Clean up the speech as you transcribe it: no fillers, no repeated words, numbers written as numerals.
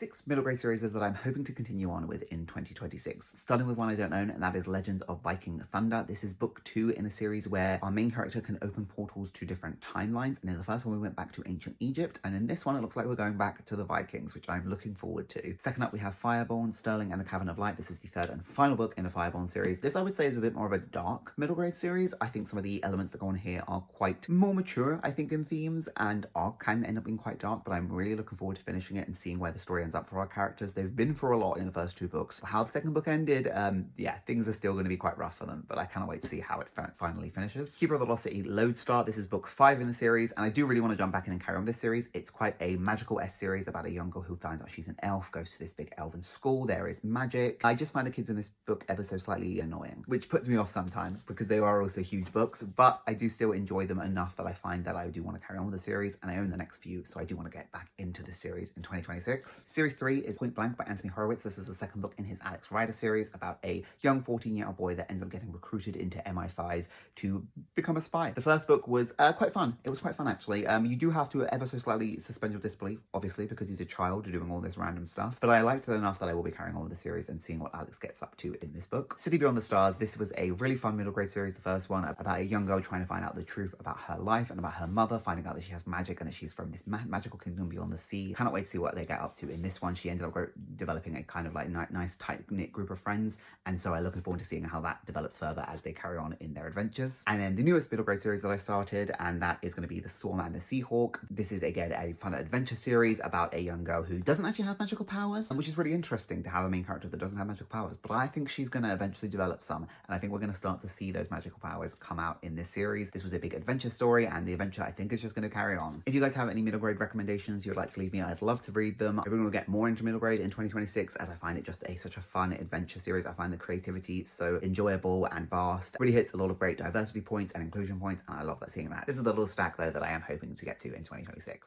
6 middle grade series that I'm hoping to continue on with in 2026. Starting with one I don't own, and that is Legends of Viking Thunder. This is book 2 in a series where our main character can open portals to different timelines. And in the first one, we went back to ancient Egypt, and in this one, it looks like we're going back to the Vikings, which I'm looking forward to. Second up, we have Fireborn, Sterling and the Cavern of Light. This is the third and final book in the Fireborn series. This, I would say, is a bit more of a dark middle grade series. I think some of the elements that go on here are quite more mature, I think, in themes, and can end up being quite dark, but I'm really looking forward to finishing it and seeing where the story ends up for our characters. They've been through a lot in the first 2 books. How the second book ended, yeah, things are still going to be quite rough for them, but I cannot wait to see how it finally finishes. Keeper of the Lost City Lodestar. This is book 5 in the series, and I do really want to jump back in and carry on this series. It's quite a magical-esque series about a young girl who finds out she's an elf, goes to this big elven school. There is magic. I just find the kids in this book ever so slightly annoying, which puts me off sometimes because they are also huge books, but I do still enjoy them enough that I find that I do want to carry on with the series, and I own the next few, so I do want to get back into the series in 2026. Series 3 is Point Blank by Anthony Horowitz. This is the second book in his Alex Rider series about a young 14-year-old boy that ends up getting recruited into MI5 to become a spy. The first book was quite fun. It was quite fun, actually. You do have to ever so slightly suspend your disbelief, obviously, because he's a child doing all this random stuff, but I liked it enough that I will be carrying on with the series and seeing what Alex gets up to in this book. City Beyond the Stars. This was a really fun middle grade series, the first one, about a young girl trying to find out the truth about her life and about her mother, finding out that she has magic and that she's from this magical kingdom beyond the sea. Cannot wait to see what they get up to in this one. She ended up developing a kind of like nice tight-knit group of friends, and so I'm looking forward to seeing how that develops further as they carry on in their adventures. And then the newest middle grade series that I started, and that is going to be The Swarm and the Seahawk. This is again a fun adventure series about a young girl who doesn't actually have magical powers, which is really interesting to have a main character that doesn't have magical powers, but I think she's going to eventually develop some, and I think we're going to start to see those magical powers come out in this series. This was a big adventure story, and the adventure, I think, is just going to carry on. If you guys have any middle grade recommendations you'd like to leave me, I'd love to read them. We're going to get more into middle grade in 2026, as I find it just such a fun adventure series. I find the creativity so enjoyable and vast. It really hits a lot of great diversity points and inclusion points, and I love seeing that. This is the little stack, though, that I am hoping to get to in 2026.